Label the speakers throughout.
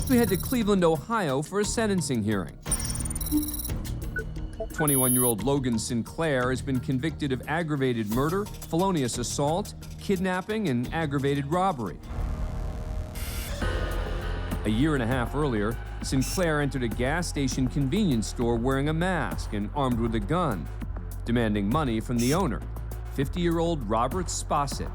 Speaker 1: We head to Cleveland, Ohio for a sentencing hearing. 21-year-old Logan Sinclair has been convicted of aggravated murder, felonious assault, kidnapping, and aggravated robbery. A year and a half earlier, Sinclair entered a gas station convenience store wearing a mask and armed with a gun, demanding money from the owner, 50-year-old Robert Spossett.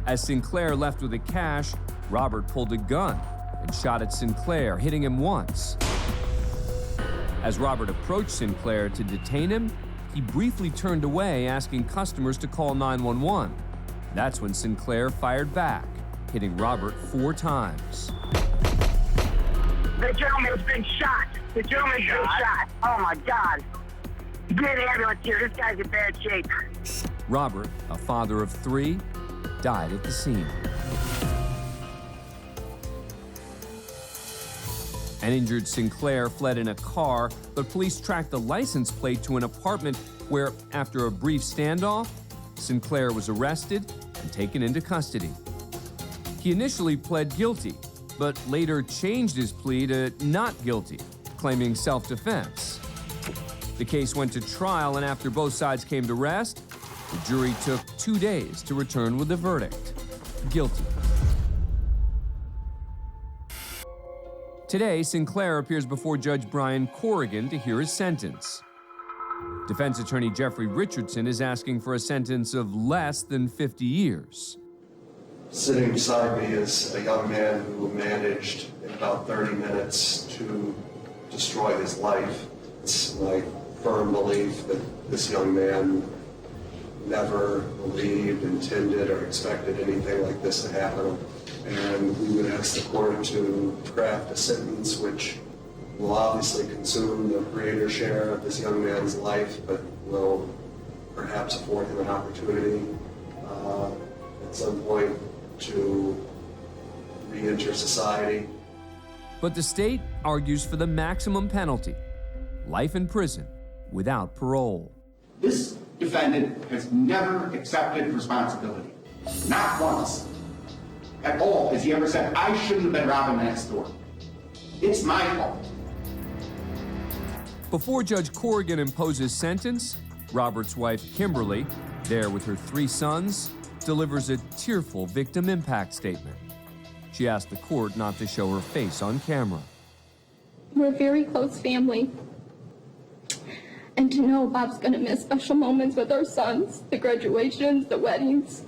Speaker 1: As Sinclair left with the cash, Robert pulled a gun and shot at Sinclair, hitting him once. As Robert approached Sinclair to detain him, he briefly turned away, asking customers to call 911. That's when Sinclair fired back, hitting Robert 4 times.
Speaker 2: The gentleman's been shot. The gentleman's been shot. Oh my God. Get an ambulance here. This guy's in bad shape.
Speaker 1: Robert, a father of 3, died at the scene. An injured Sinclair fled in a car, but police tracked the license plate to an apartment where, after a brief standoff, Sinclair was arrested and taken into custody. He initially pled guilty, but later changed his plea to not guilty, claiming self-defense. The case went to trial, and after both sides came to rest, the jury took 2 days to return with a verdict: guilty. Today, Sinclair appears before Judge Brian Corrigan to hear his sentence. Defense attorney Jeffrey Richardson is asking for a sentence of less than 50 years.
Speaker 3: Sitting beside me is a young man who managed in about 30 minutes to destroy his life. It's my firm belief that this young man never believed, intended, or expected anything like this to happen. And we would ask the court to craft a sentence which will obviously consume the greater share of this young man's life, but will perhaps afford him an opportunity at some point to re-enter society.
Speaker 1: But the state argues for the maximum penalty: life in prison without parole.
Speaker 4: This defendant has never accepted responsibility. Not once. At all has he ever said, I shouldn't have been robbing that store. It's my fault.
Speaker 1: Before Judge Corrigan imposes sentence, Robert's wife, Kimberly, there with her 3 sons, delivers a tearful victim impact statement. She asked the court not to show her face on camera.
Speaker 5: We're a very close family. And to know Bob's gonna miss special moments with our sons, the graduations, the weddings,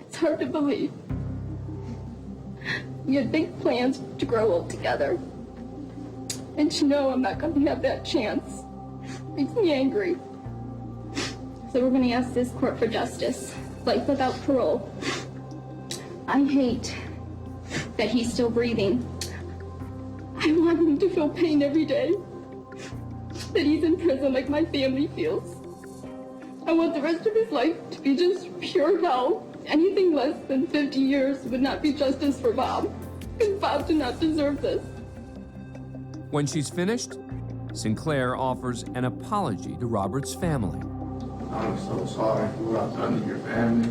Speaker 5: it's hard to believe. We had big plans to grow old together. And to know I'm not gonna have that chance makes me angry. So we're gonna ask this court for justice, life without parole. I hate that he's still breathing. I want him to feel pain every day, that he's in prison like my family feels. I want the rest of his life to be just pure hell. Anything less than 50 years would not be justice for Bob, because Bob did not deserve this.
Speaker 1: When she's finished, Sinclair offers an apology to Robert's family.
Speaker 6: I'm so sorry for what I've done to your family.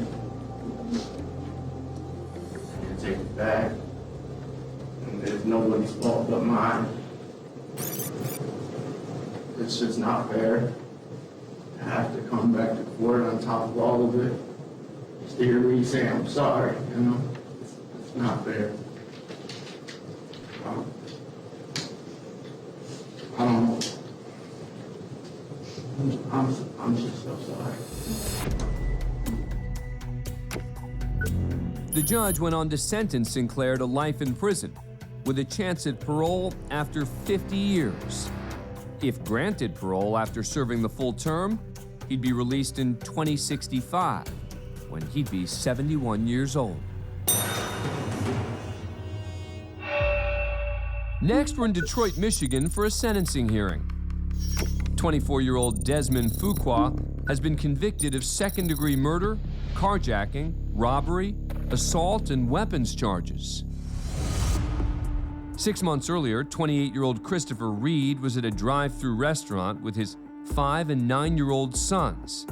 Speaker 6: I can't take it back. And there's nobody's fault but mine. It's just not fair. I have to come back to court on top of all of it. Just to hear me say I'm sorry, you know? It's not fair. I don't know. I'm just so sorry.
Speaker 1: The judge went on to sentence Sinclair to life in prison, with a chance at parole after 50 years. If granted parole after serving the full term, he'd be released in 2065, when he'd be 71 years old. Next, we're in Detroit, Michigan for a sentencing hearing. 24-year-old Desmond Fukqua has been convicted of second-degree murder, carjacking, robbery, assault, and weapons charges. 6 months earlier, 28-year-old Christopher Reed was at a drive-through restaurant with his 5- and 9-year-old sons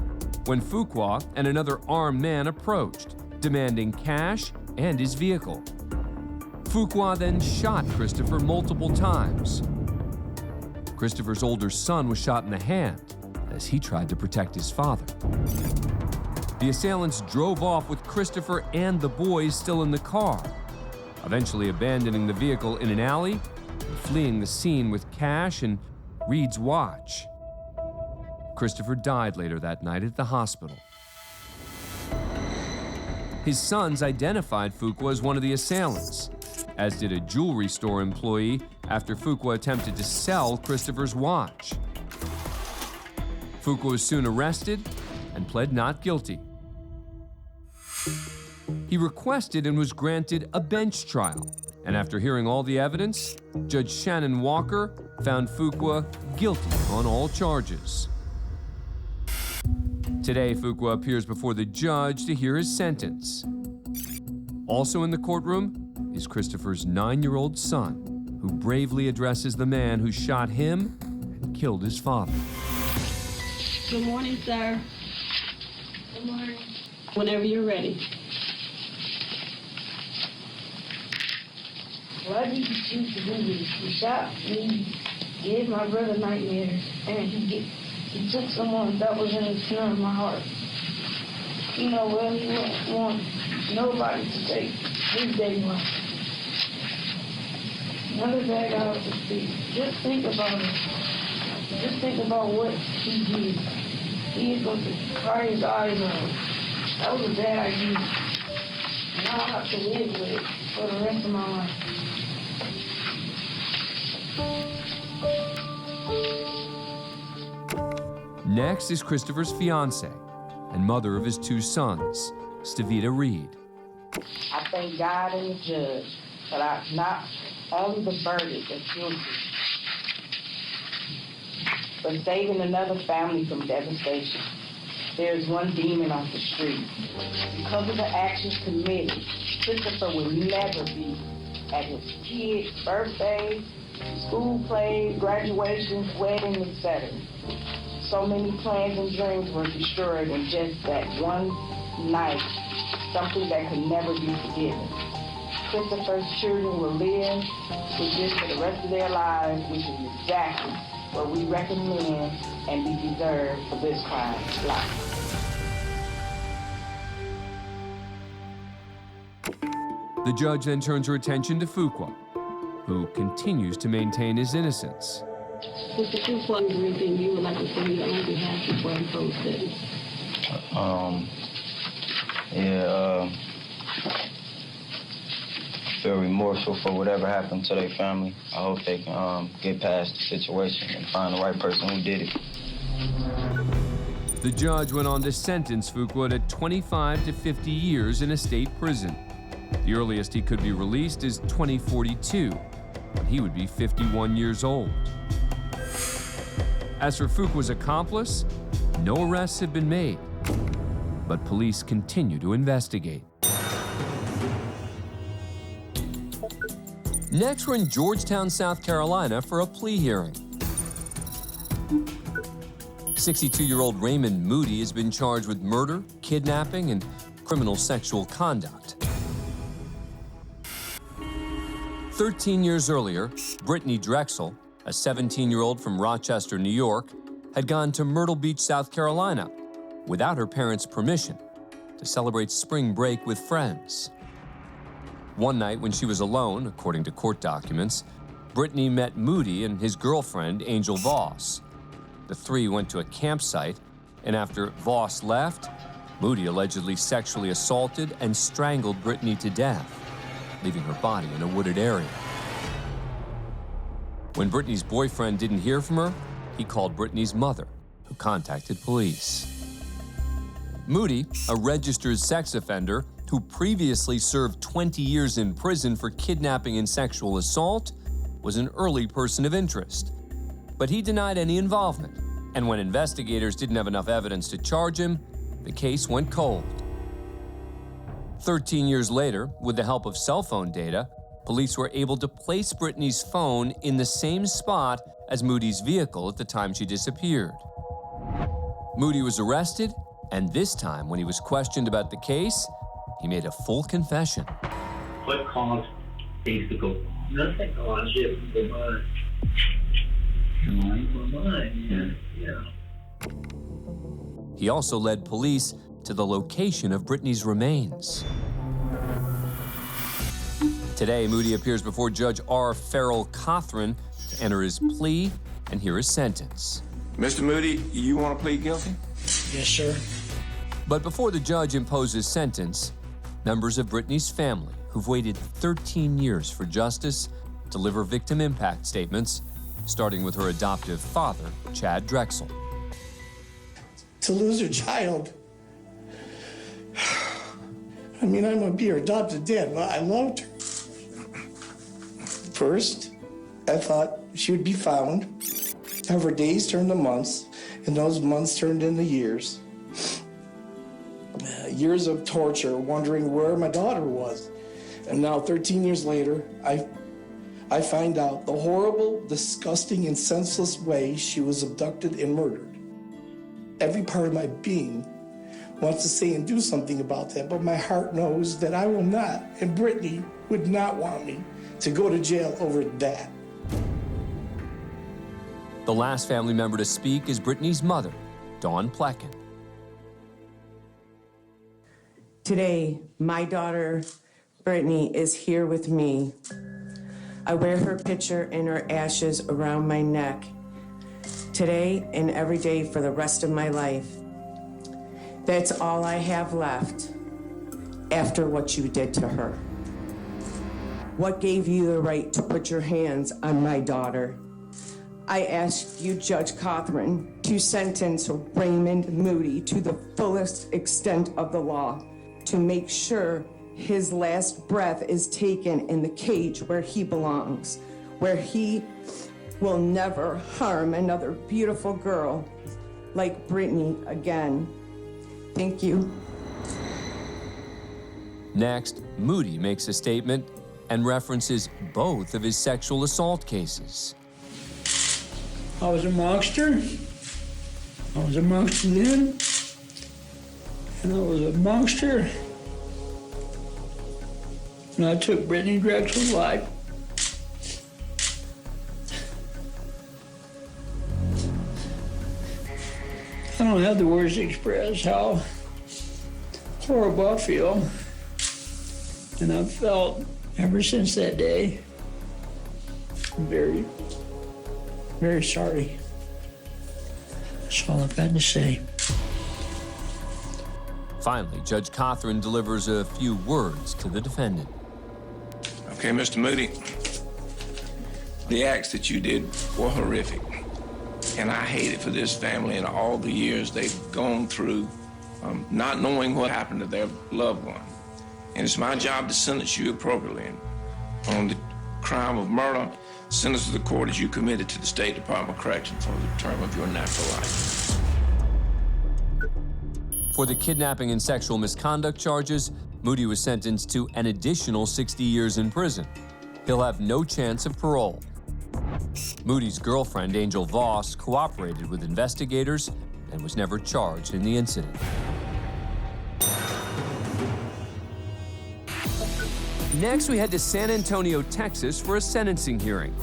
Speaker 1: when Fukqua and another armed man approached, demanding cash and his vehicle. Fukqua then shot Christopher multiple times. Christopher's older son was shot in the hand as he tried to protect his father. The assailants drove off with Christopher and the boys still in the car, eventually abandoning the vehicle in an alley and fleeing the scene with cash and Reed's watch. Christopher died later that night at the hospital. His sons identified Fukqua as one of the assailants, as did a jewelry store employee after Fukqua attempted to sell Christopher's watch. Fukqua was soon arrested and pled not guilty. He requested and was granted a bench trial, and after hearing all the evidence, Judge Shannon Walker found Fukqua guilty on all charges. Today, Fukqua appears before the judge to hear his sentence. Also in the courtroom is Christopher's 9-year-old son, who bravely addresses the man who shot him and killed his father.
Speaker 7: Good morning, sir. Good morning. Whenever you're ready.
Speaker 8: Why did you choose to do this? He shot me, gave my brother nightmares, and he took someone that was in the center of my heart. You know, well, he wouldn't want nobody to take his day life. Another day got off the street. Just think about it. Just think about what he did. He is going to cry his eyes out. That was a bad idea. And I'll have to live with it for the rest of my life.
Speaker 1: Next is Christopher's fiancée and mother of his 2 sons, Stavita Reed.
Speaker 8: I thank God and the judge for not only the verdict of guilty, but saving another family from devastation. There is one demon off the street. Because of the actions committed, Christopher will never be at his kids' birthdays, school plays, graduations, weddings, etc. So many plans and dreams were destroyed in just that one night, something that could never be forgiven. Christopher's children will live with this for the rest of their lives, which is exactly what we recommend and be deserved for this crime's life.
Speaker 1: The judge then turns her attention to Fukqua, who continues to maintain his innocence.
Speaker 7: Mr. Fukqua, is there anything you would like to say on your behalf before I impose sentence?
Speaker 9: Feel remorseful for whatever happened to their family. I hope they can get past the situation and find the right person who did it.
Speaker 1: The judge went on to sentence Fukqua to 25 to 50 years in a state prison. The earliest he could be released is 2042, when he would be 51 years old. As for Fukqua's accomplice, no arrests have been made, but police continue to investigate. Next, we're in Georgetown, South Carolina for a plea hearing. 62-year-old Raymond Moody has been charged with murder, kidnapping, and criminal sexual conduct. 13 years earlier, Brittany Drexel, a 17-year-old from Rochester, New York, had gone to Myrtle Beach, South Carolina, without her parents' permission, to celebrate spring break with friends. One night when she was alone, according to court documents, Brittany met Moody and his girlfriend, Angel Voss. The three went to a campsite, and after Voss left, Moody allegedly sexually assaulted and strangled Brittany to death, leaving her body in a wooded area. When Brittany's boyfriend didn't hear from her, he called Brittany's mother, who contacted police. Moody, a registered sex offender who previously served 20 years in prison for kidnapping and sexual assault, was an early person of interest. But he denied any involvement, and when investigators didn't have enough evidence to charge him, the case went cold. 13 years later, with the help of cell phone data, police were able to place Brittany's phone in the same spot as Moody's vehicle at the time she disappeared. Moody was arrested, and this time, when he was questioned about the case, he made a full confession.
Speaker 10: Flip called things to go. Nothing. A lot of shit will go by. Yeah.
Speaker 1: He also led police to the location of Brittany's remains. Today, Moody appears before Judge R. Farrell Cothran to enter his plea and hear his sentence.
Speaker 11: Mr. Moody, you want to plead guilty?
Speaker 10: Yes, sir.
Speaker 1: But before the judge imposes sentence, members of Brittany's family, who've waited 13 years for justice, deliver victim impact statements, starting with her adoptive father, Chad Drexel.
Speaker 12: To lose her child, I mean, I'm gonna be her adopted dad, but I loved her. First, I thought she would be found, have her days turned to months, and those months turned into years. Years of torture, wondering where my daughter was. And now, 13 years later, I find out the horrible, disgusting, and senseless way she was abducted and murdered. Every part of my being wants to say and do something about that, but my heart knows that I will not, and Brittany would not want me to go to jail over that.
Speaker 1: The last family member to speak is Brittany's mother, Dawn Plecken.
Speaker 13: Today, my daughter, Brittany, is here with me. I wear her picture and her ashes around my neck. Today and every day for the rest of my life. That's all I have left after what you did to her. What gave you the right to put your hands on my daughter? I ask you, Judge Cothran, to sentence Raymond Moody to the fullest extent of the law, to make sure his last breath is taken in the cage where he belongs, where he will never harm another beautiful girl like Brittany again. Thank you.
Speaker 1: Next, Moody makes a statement and references both of his sexual assault cases.
Speaker 10: I was a monster. I was a monster then. And I was a monster. And I took Brittany Drexel's life. I don't have the words to express how horrible I feel. And I've felt ever since that day very, very sorry. That's all I've got to say.
Speaker 1: Finally, Judge Cothran delivers a few words to the defendant.
Speaker 11: Okay, Mr. Moody, the acts that you did were horrific. And I hate it for this family and all the years they've gone through not knowing what happened to their loved one. And it's my job to sentence you appropriately. And on the crime of murder, sentence to the court as you committed to the State Department of Corrections for the term of your natural life.
Speaker 1: For the kidnapping and sexual misconduct charges, Moody was sentenced to an additional 60 years in prison. He'll have no chance of parole. Moody's girlfriend, Angel Voss, cooperated with investigators and was never charged in the incident. Next, we head to San Antonio, Texas for a sentencing hearing.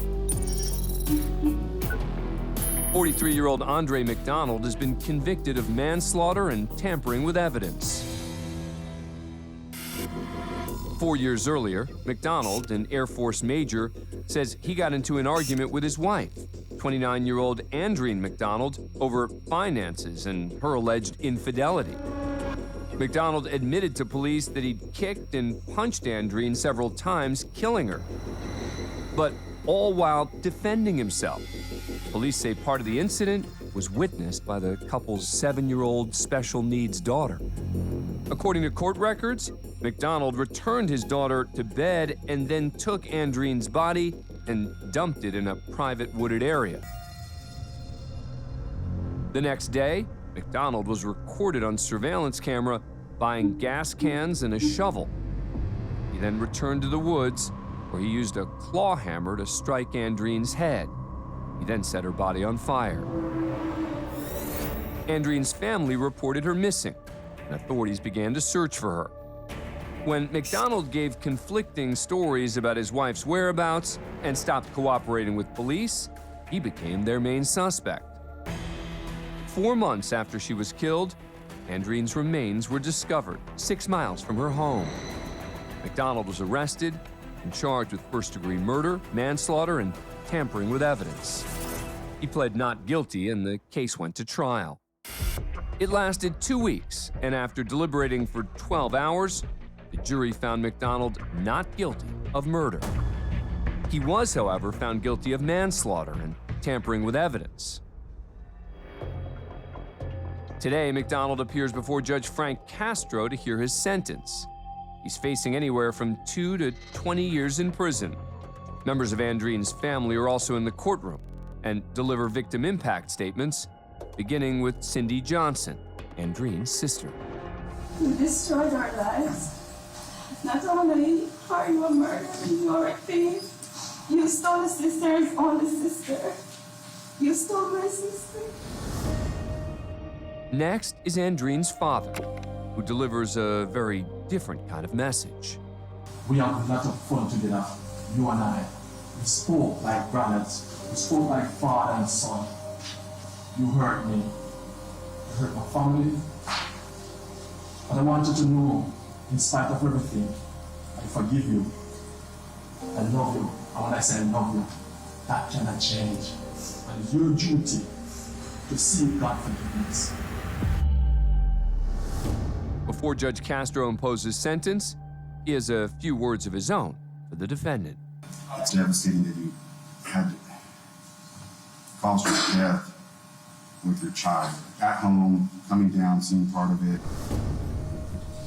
Speaker 1: 43-year-old Andre McDonald has been convicted of manslaughter and tampering with evidence. 4 years earlier, McDonald, an Air Force major, says he got into an argument with his wife, 29-year-old Andreen McDonald, over finances and her alleged infidelity. McDonald admitted to police that he'd kicked and punched Andreen several times, killing her, but all while defending himself. Police say part of the incident was witnessed by the couple's 7-year-old special needs daughter. According to court records, McDonald returned his daughter to bed and then took Andreen's body and dumped it in a private wooded area. The next day, McDonald was recorded on surveillance camera buying gas cans and a shovel. He then returned to the woods, where he used a claw hammer to strike Andreen's head. He then set her body on fire. Andreen's family reported her missing, and authorities began to search for her. When McDonald gave conflicting stories about his wife's whereabouts and stopped cooperating with police, he became their main suspect. 4 months after she was killed, Andrine's remains were discovered 6 miles from her home. McDonald was arrested and charged with first-degree murder, manslaughter, and tampering with evidence. He pled not guilty, and the case went to trial. It lasted 2 weeks, and after deliberating for 12 hours, the jury found McDonald not guilty of murder. He was, however, found guilty of manslaughter and tampering with evidence. Today, McDonald appears before Judge Frank Castro to hear his sentence. He's facing anywhere from 2 to 20 years in prison. Members of Andrine's family are also in the courtroom and deliver victim impact statements, beginning with Cindy Johnson, Andrine's sister.
Speaker 5: You destroyed our lives. Not only are you a murderer, you're a thief. You stole a sister's only sister. You stole my sister.
Speaker 1: Next is Andrine's father, who delivers a very different kind of message.
Speaker 14: We have a lot of fun together, you and I. We spoke like brothers. We spoke like father and son. You hurt me. You hurt my family. But I want you to know, in spite of everything, I forgive you. I love you. And when I say I love you, that cannot change. And it's your duty to seek God forgiveness.
Speaker 1: Before Judge Castro imposes sentence, he has a few words of his own for the defendant.
Speaker 15: It's devastating that you had caused her death with your child at home, coming down, seeing part of it.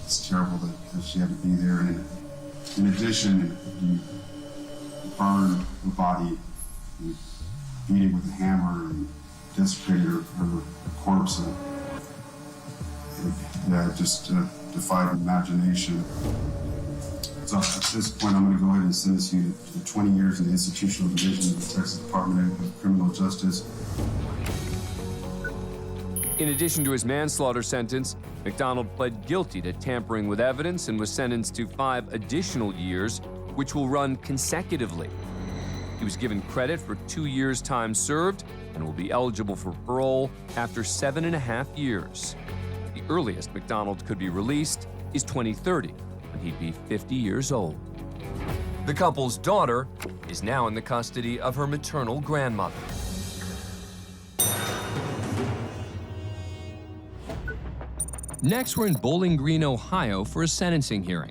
Speaker 15: It's terrible that she had to be there. And in addition, you burned the body, you beat it with a hammer, and desecrated her corpse. It just defied imagination. So at this point, I'm going to go ahead and sentence you to 20 years in the institutional division of the Texas Department of Criminal Justice.
Speaker 1: In addition to his manslaughter sentence, McDonald pled guilty to tampering with evidence and was sentenced to 5 additional years, which will run consecutively. He was given credit for 2 years' time served and will be eligible for parole after 7.5 years. The earliest McDonald could be released is 2030, when he'd be 50 years old. The couple's daughter is now in the custody of her maternal grandmother. Next, we're in Bowling Green, Ohio for a sentencing hearing.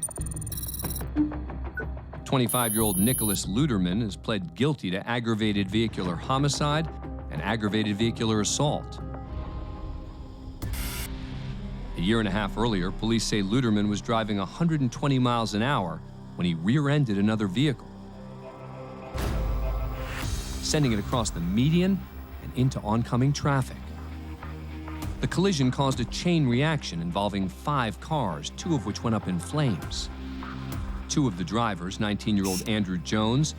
Speaker 1: 25-year-old Nicholas Lutterman has pled guilty to aggravated vehicular homicide and aggravated vehicular assault. A year and a half earlier, police say Lutterman was driving 120 miles an hour when he rear-ended another vehicle, sending it across the median and into oncoming traffic. The collision caused a chain reaction involving 5 cars, 2 of which went up in flames. 2 of the drivers, 19-year-old Andrew Jones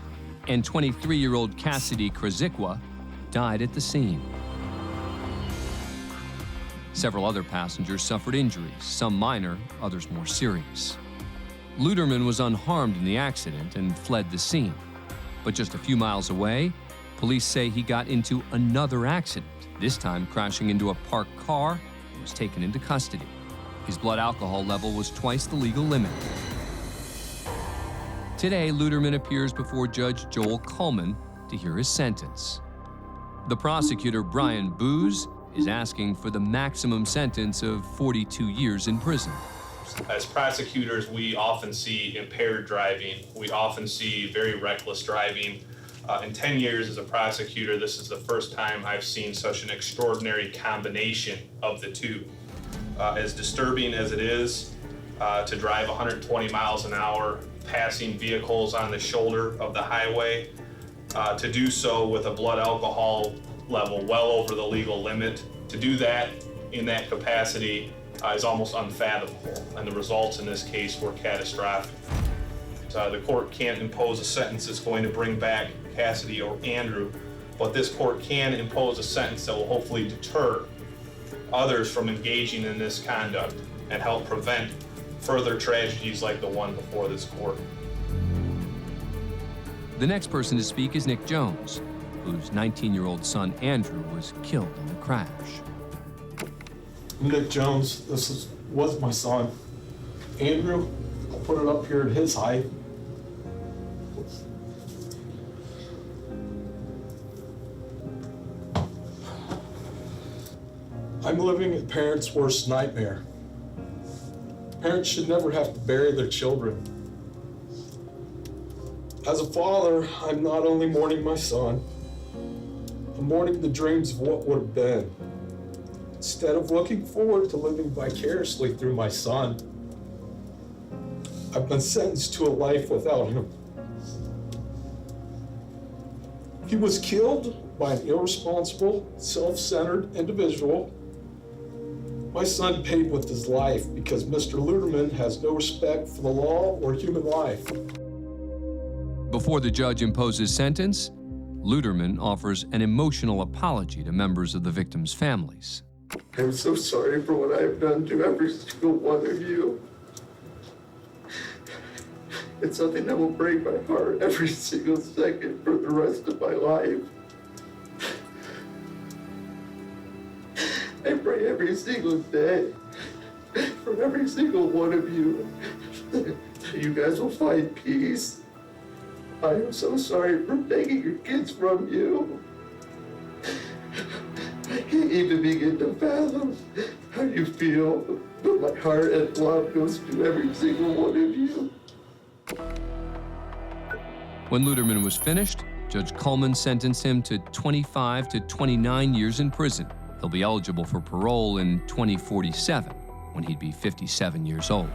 Speaker 1: and 23-year-old Cassidy Krzyzikwa, died at the scene. Several other passengers suffered injuries, some minor, others more serious. Lutterman was unharmed in the accident and fled the scene. But just a few miles away, police say he got into another accident, this time crashing into a parked car and was taken into custody. His blood alcohol level was twice the legal limit. Today, Lutterman appears before Judge Joel Coleman to hear his sentence. The prosecutor, Brian Booz, is asking for the maximum sentence of 42 years in prison.
Speaker 16: As prosecutors, we often see impaired driving. We often see very reckless driving. In 10 years as a prosecutor, this is the first time I've seen such an extraordinary combination of the two. As disturbing as it is to drive 120 miles an hour, passing vehicles on the shoulder of the highway, to do so with a blood alcohol level well over the legal limit, to do that in that capacity is almost unfathomable, and the results in this case were catastrophic. The court can't impose a sentence that's going to bring back Cassidy or Andrew, but this court can impose a sentence that will hopefully deter others from engaging in this conduct and help prevent further tragedies like the one before this court.
Speaker 1: The next person to speak is Nick Jones, whose 19-year-old son Andrew was killed in the crash.
Speaker 17: Nick Jones, this was my son. Andrew, I'll put it up here at his height. I'm living a parent's worst nightmare. Parents should never have to bury their children. As a father, I'm not only mourning my son, I'm mourning the dreams of what would have been. Instead of looking forward to living vicariously through my son, I've been sentenced to a life without him. He was killed by an irresponsible, self-centered individual. My son paid with his life because Mr. Lutterman has no respect for the law or human life.
Speaker 1: Before the judge imposes sentence, Lutterman offers an emotional apology to members of the victims' families.
Speaker 12: I'm so sorry for what I have done to every single one of you. It's something that will break my heart every single second for the rest of my life. I pray every single day for every single one of you that you guys will find peace. I am so sorry for taking your kids from you. I can't even begin to fathom how you feel, but my heart and love goes to every single one of you.
Speaker 1: When Lutterman was finished, Judge Coleman sentenced him to 25 to 29 years in prison. He'll be eligible for parole in 2047, when he'd be 57 years old.